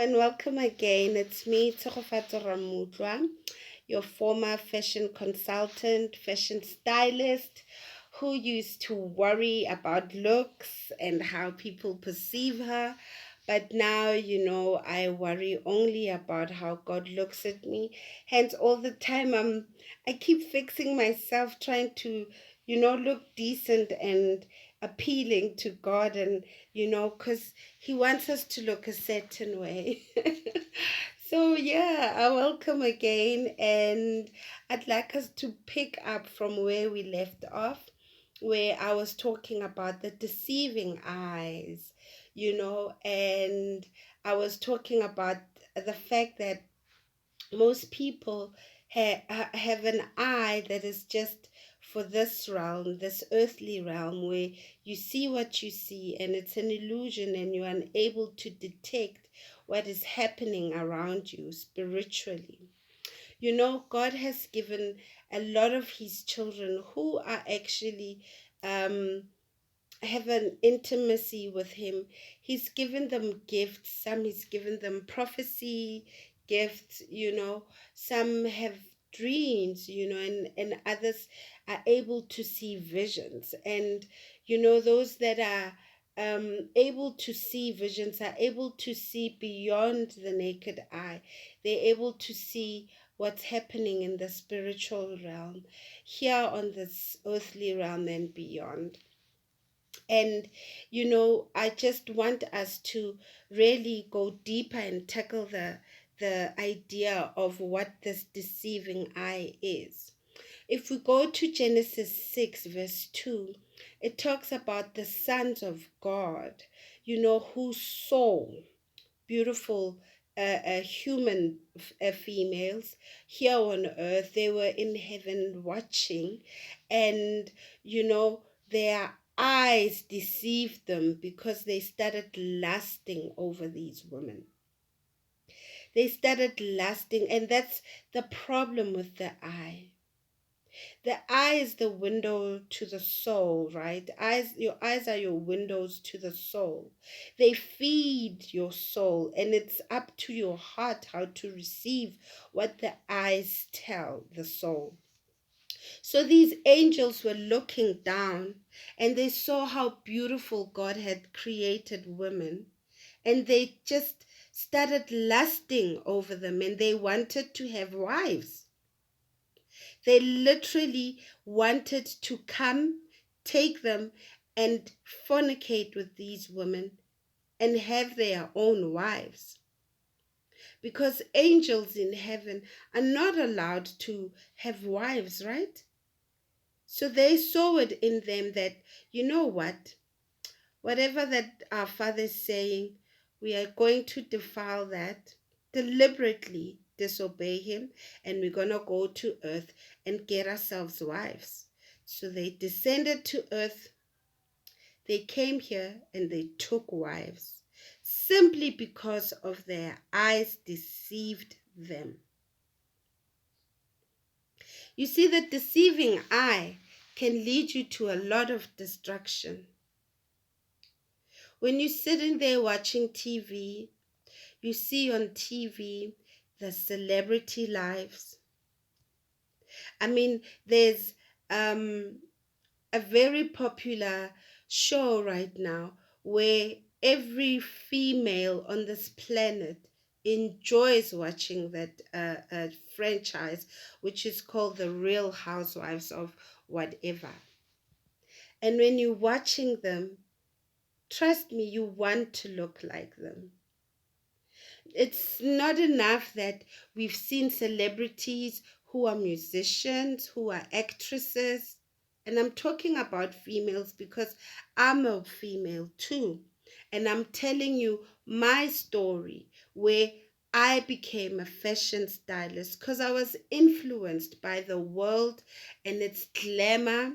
and welcome again. It's me, Tsogofatso Ramutwa, your former fashion consultant, fashion stylist, who used to worry about looks and how people perceive her. But now, I worry only about how God looks at me. Hence, all the time, I keep fixing myself, trying to, look decent and appealing to God, and because He wants us to look a certain way. So, yeah, I welcome again, and I'd like us to pick up from where we left off, where I was talking about the deceiving eyes, and I was talking about the fact that most people have an eye that is just for this realm, this earthly realm, where you see what you see and it's an illusion and you're unable to detect what is happening around you spiritually. God has given a lot of His children who are actually um, have an intimacy with Him. He's given them gifts. Some He's given them prophecy gifts, Some have dreams, and others are able to see visions. And, those that are able to see visions are able to see beyond the naked eye. They're able to see what's happening in the spiritual realm, here on this earthly realm and beyond. And, I just want us to really go deeper and tackle the idea of what this deceiving eye is. If we go to Genesis 6, verse 2, it talks about the sons of God, who saw beautiful human females here on earth. They were in heaven watching, and their eyes deceived them because they started lusting over these women. They started lusting, and that's the problem with the eye. The eye is the window to the soul, right? Your eyes are your windows to the soul. They feed your soul, and it's up to your heart how to receive what the eyes tell the soul. So these angels were looking down, and they saw how beautiful God had created women, and they just started lusting over them, and they wanted to have wives. They literally wanted to come, take them, and fornicate with these women and have their own wives. Because angels in heaven are not allowed to have wives, right? So they saw it in them that, whatever that our Father is saying, we are going to defile that, deliberately disobey Him, and we're going to go to earth and get ourselves wives. So they descended to earth, they came here, and they took wives, simply because of their eyes deceived them. You see, the deceiving eye can lead you to a lot of destruction. When you're sitting there watching TV, you see on TV the celebrity lives. I mean, there's a very popular show right now where every female on this planet enjoys watching that franchise, which is called The Real Housewives of whatever. And when you're watching them, trust me, you want to look like them. It's not enough that we've seen celebrities who are musicians, who are actresses, and I'm talking about females because I'm a female too. And I'm telling you my story where I became a fashion stylist because I was influenced by the world and its glamour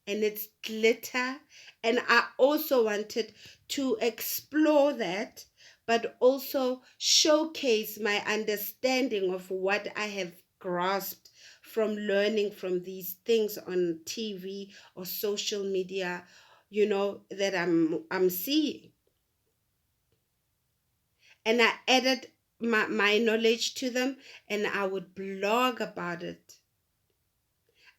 and its glitter. And I also wanted to explore that, but also showcase my understanding of what I have grasped from learning from these things on TV or social media, that I'm seeing. and I added my knowledge to them, and I would blog about it.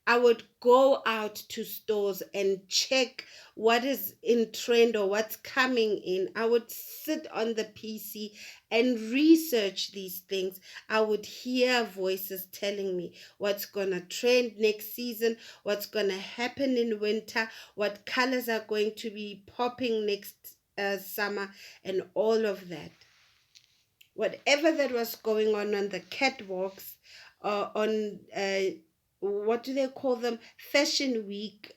I would go out to stores and check what is in trend or what's coming in. I would sit on the PC and research these things. I would hear voices telling me what's going to trend next season, what's going to happen in winter, what colors are going to be popping next summer, and all of that. Whatever that was going on the catwalks, on what do they call them, fashion week,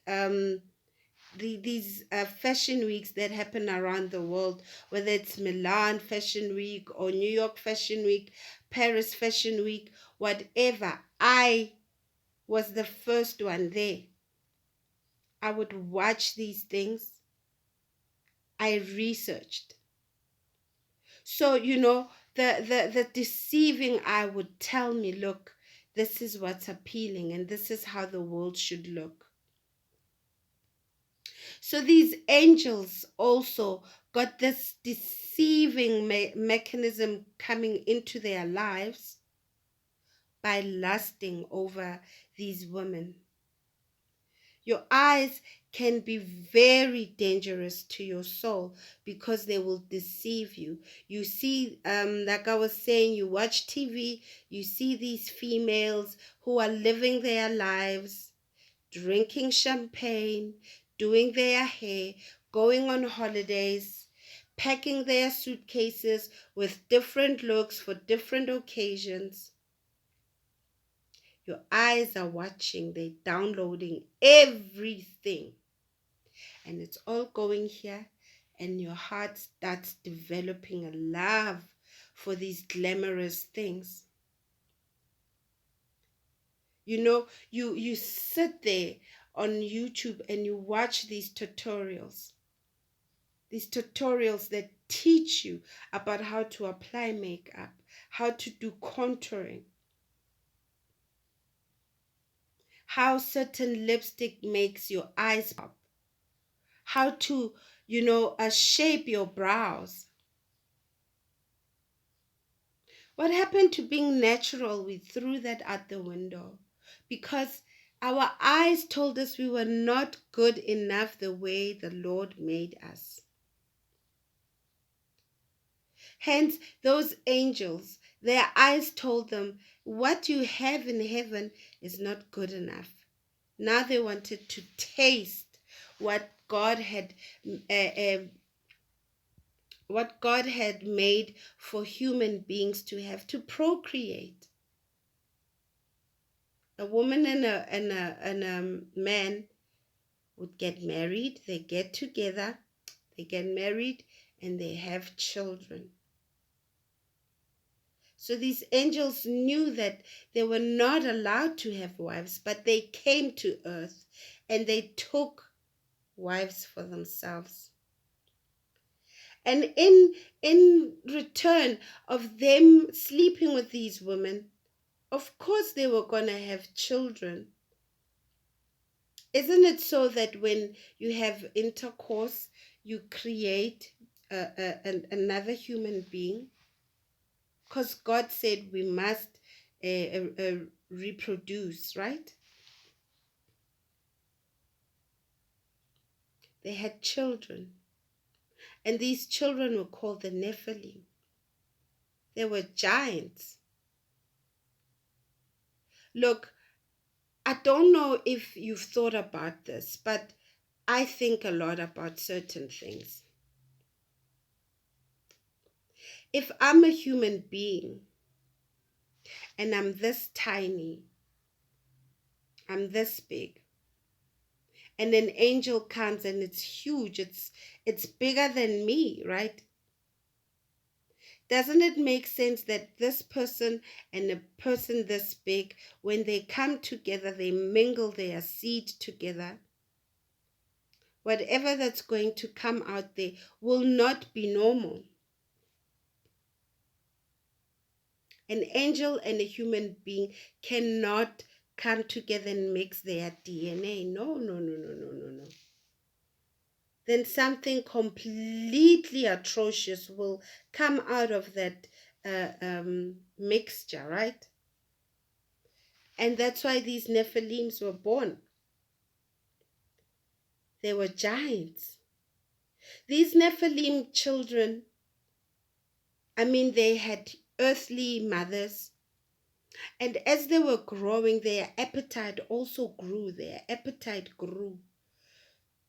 these fashion weeks that happen around the world, whether it's Milan Fashion Week or New York Fashion Week, Paris Fashion Week, whatever, I was the first one there. I would watch these things. I researched. So, the deceiving eye would tell me, look, this is what's appealing and this is how the world should look. So these angels also got this deceiving mechanism coming into their lives by lusting over these women. Your eyes can be very dangerous to your soul because they will deceive you. You see, like I was saying, you watch TV, you see these females who are living their lives, drinking champagne, doing their hair, going on holidays, packing their suitcases with different looks for different occasions. Your eyes are watching, they're downloading everything. And it's all going here, and your heart starts developing a love for these glamorous things. You sit there on YouTube and you watch these tutorials that teach you about how to apply makeup, how to do contouring, how certain lipstick makes your eyes pop, how to, shape your brows. What happened to being natural? We threw that out the window because our eyes told us we were not good enough the way the Lord made us. Hence, those angels, their eyes told them what you have in heaven is not good enough. Now they wanted to taste what God had made for human beings to have, to procreate. A woman and a man would get married, they get together, they get married, and they have children. So these angels knew that they were not allowed to have wives, but they came to earth and they took wives for themselves. And in return of them sleeping with these women, of course they were going to have children. Isn't it so that when you have intercourse, you create another human being? Because God said we must reproduce, right? They had children. And these children were called the Nephilim. They were giants. Look, I don't know if you've thought about this, but I think a lot about certain things. If I'm a human being and I'm this tiny, I'm this big, and an angel comes and it's huge, it's bigger than me, right? Doesn't it make sense that this person and a person this big, when they come together, they mingle their seed together? Whatever that's going to come out there will not be normal. An angel and a human being cannot come together and mix their DNA. No, no, no, no, no, no, no. then something completely atrocious will come out of that mixture, right? And that's why these Nephilims were born. They were giants. These Nephilim children, I mean, they had earthly mothers, and as they were growing, their appetite also grew. Their appetite grew.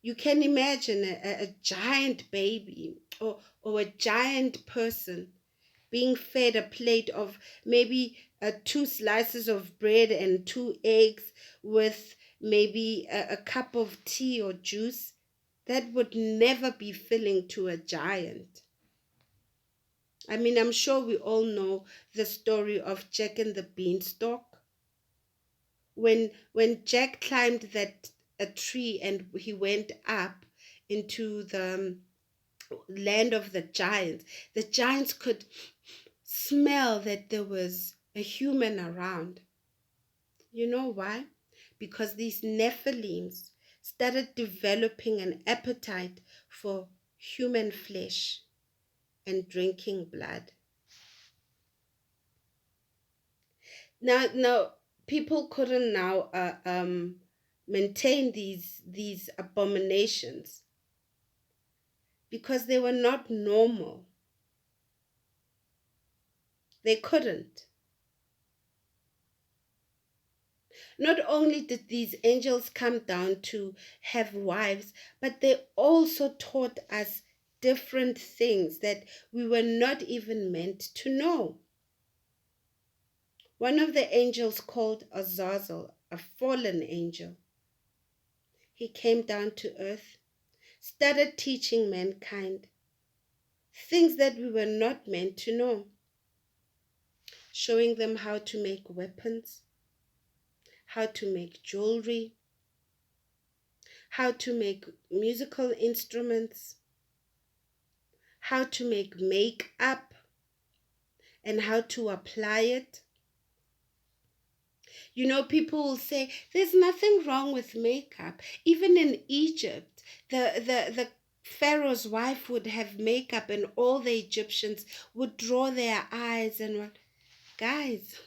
You can imagine a giant baby or a giant person being fed a plate of maybe two slices of bread and two eggs with maybe a cup of tea or juice. That would never be filling to a giant. I mean, I'm sure we all know the story of Jack and the Beanstalk. When Jack climbed that a tree and he went up into the land of the giants could smell that there was a human around. You know why? Because these Nephilims started developing an appetite for human flesh and drinking blood. Now, people couldn't now maintain these abominations because they were not normal. They couldn't. Not only did these angels come down to have wives, but they also taught us different things that we were not even meant to know. One of the angels called Azazel, a fallen angel, he came down to earth, started teaching mankind things that we were not meant to know, showing them how to make weapons, how to make jewelry, how to make musical instruments, how to make makeup, and how to apply it. You know, people will say there's nothing wrong with makeup. Even in Egypt, the Pharaoh's wife would have makeup and all the Egyptians would draw their eyes and what. Guys,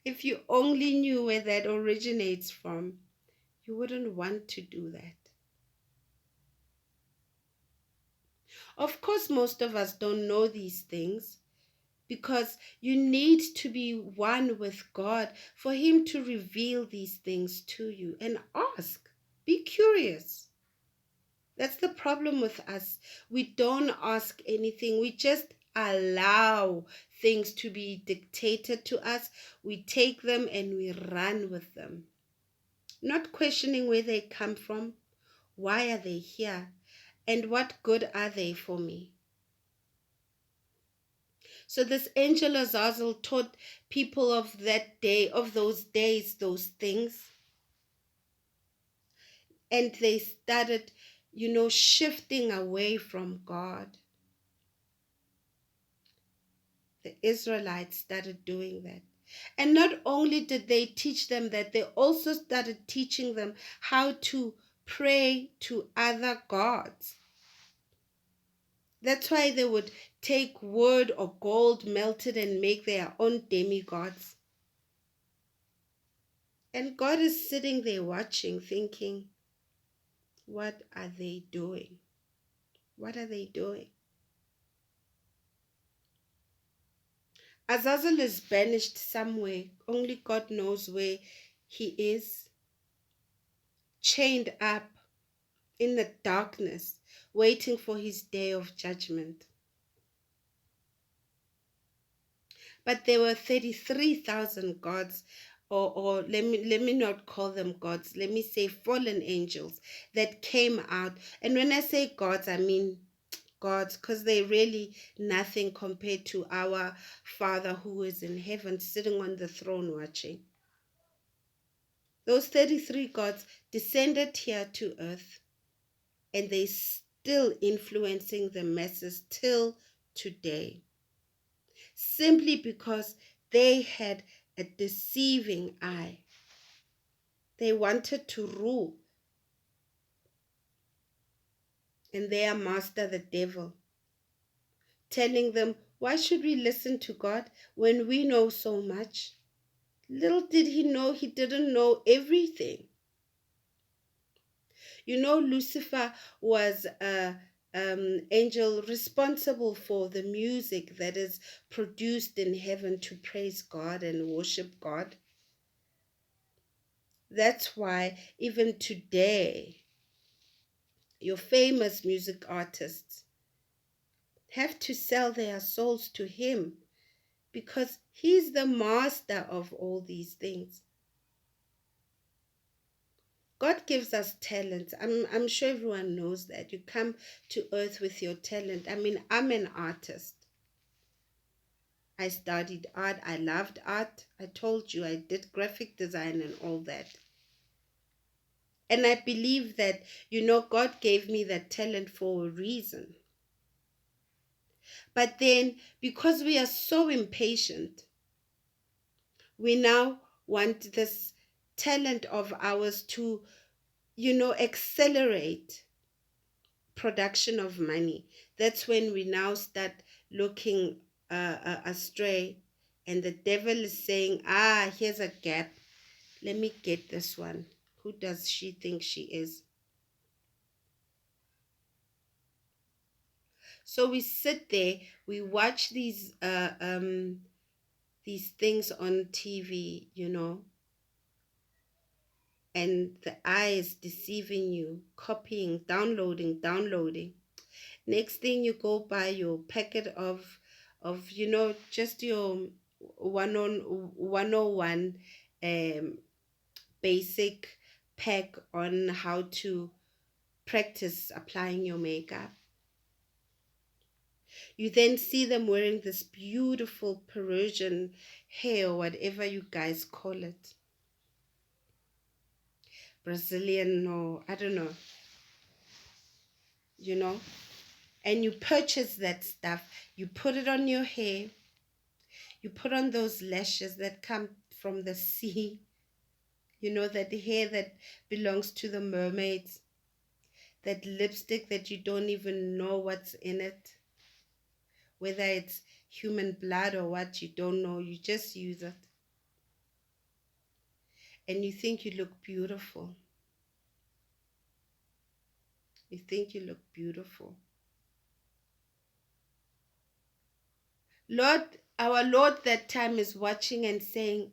if you only knew where that originates from, you wouldn't want to do that. Of course, most of us don't know these things because you need to be one with God for Him to reveal these things to you. And ask, be curious. That's the problem with us. We don't ask anything, we just allow things to be dictated to us. We take them and we run with them, not questioning where they come from, why are they here, and what good are they for me. So this angel Azazel taught people of that day, of those days, those things. And they started, shifting away from God. The Israelites started doing that. And not only did they teach them that, they also started teaching them how to pray to other gods. That's why they would take wood or gold melted and make their own demigods. And God is sitting there watching, thinking, what are they doing? What are they doing? Azazel is banished somewhere. Only God knows where he is. Chained up in the darkness, waiting for his day of judgment. But there were 33,000 gods, or let me not call them gods, let me say fallen angels that came out. And when I say gods, I mean gods, because they're really nothing compared to our Father who is in heaven, sitting on the throne watching. Those 33 gods descended here to earth, and they still influencing the masses till today, simply because they had a deceiving eye. They wanted to rule. and their master, the devil, telling them, why should we listen to God when we know so much? Little did he know he didn't know everything. You know, Lucifer was a angel responsible for the music that is produced in heaven to praise God and worship God. That's why even today, your famous music artists have to sell their souls to him because he's the master of all these things. God gives us talents. I'm sure everyone knows that. You come to earth with your talent. I mean, I'm an artist. I studied art. I loved art. I told you I did graphic design and all that. And I believe that, God gave me that talent for a reason. But then, because we are so impatient, we now want this talent of ours to, accelerate production of money. That's when we now start looking astray, and the devil is saying, here's a gap. Let me get this one. Who does she think she is? So we sit there, we watch these things on TV, and the eye is deceiving you, copying, downloading. Next thing, you go buy your packet of just your 101 basic pack on how to practice applying your makeup. You then see them wearing this beautiful Persian hair, or whatever you guys call it. Brazilian, or I don't know, and you purchase that stuff. You put it on your hair. You put on those lashes that come from the sea. That hair that belongs to the mermaids. That lipstick that you don't even know what's in it. Whether it's human blood or what, you don't know. You just use it. And you think you look beautiful. You think you look beautiful. Our Lord that time is watching and saying,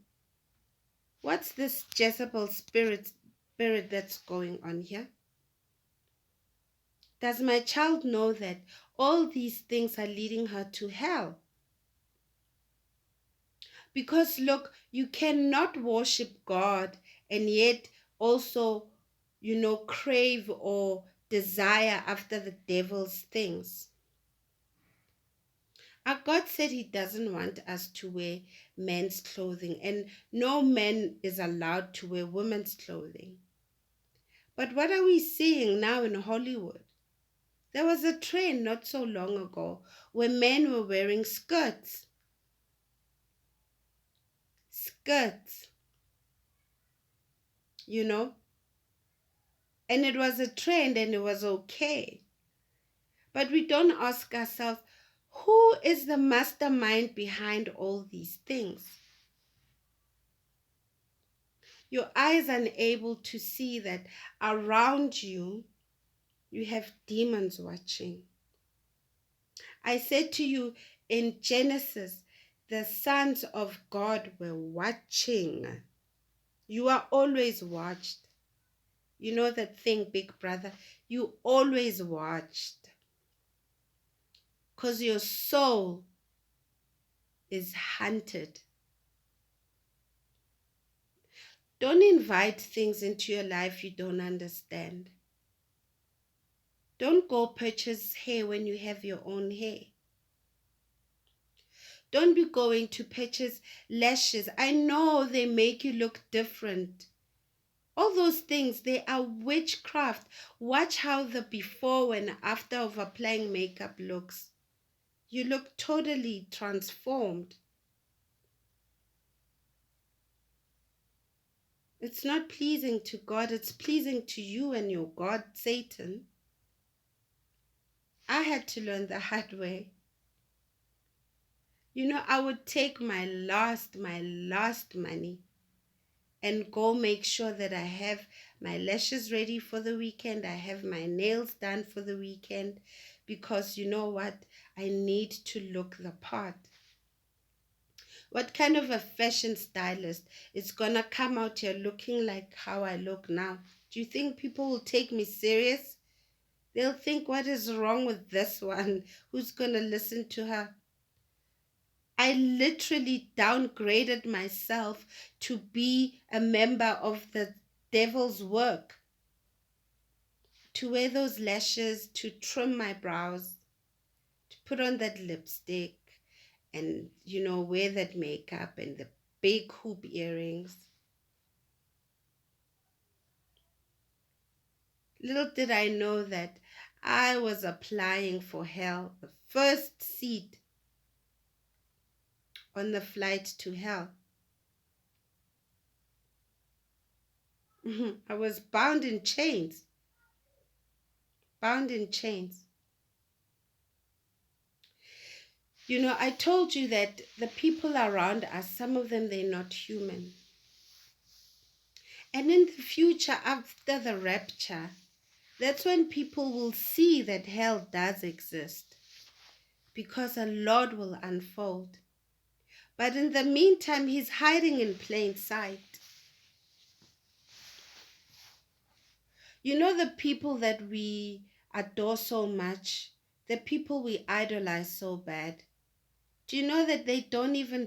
what's this Jezebel spirit that's going on here? Does my child know that all these things are leading her to hell? Because look, you cannot worship God and yet also, crave or desire after the devil's things. Our God said he doesn't want us to wear men's clothing, and no man is allowed to wear women's clothing. But what are we seeing now in Hollywood? There was a trend not so long ago where men were wearing skirts. Skirts. And it was a trend and it was okay. But we don't ask ourselves, who is the mastermind behind all these things? Your eyes are unable to see that around you, you have demons watching. I said to you in Genesis, the sons of God were watching. You are always watched. You know that thing, big brother? You always watched. Because your soul is hunted. Don't invite things into your life you don't understand. Don't go purchase hair when you have your own hair. Don't be going to purchase lashes. I know they make you look different. All those things, they are witchcraft. Watch how the before and after of applying makeup looks. You look totally transformed. It's not pleasing to God. It's pleasing to you and your God, Satan. I had to learn the hard way. I would take my last money and go make sure that I have my lashes ready for the weekend. I have my nails done for the weekend because you know what? I need to look the part. What kind of a fashion stylist is gonna come out here looking like how I look now? Do you think people will take me serious? They'll think, what is wrong with this one? Who's gonna listen to her? I literally downgraded myself to be a member of the devil's work, to wear those lashes, to trim my brows, to put on that lipstick, and, wear that makeup and the big hoop earrings. Little did I know that I was applying for hell, the first seat on the flight to hell. I was bound in chains, bound in chains. I told you that the people around us, some of them, they're not human. And in the future, after the rapture, that's when people will see that hell does exist because a lot will unfold. But in the meantime, he's hiding in plain sight. The people that we adore so much, the people we idolize so bad, do you know that they don't even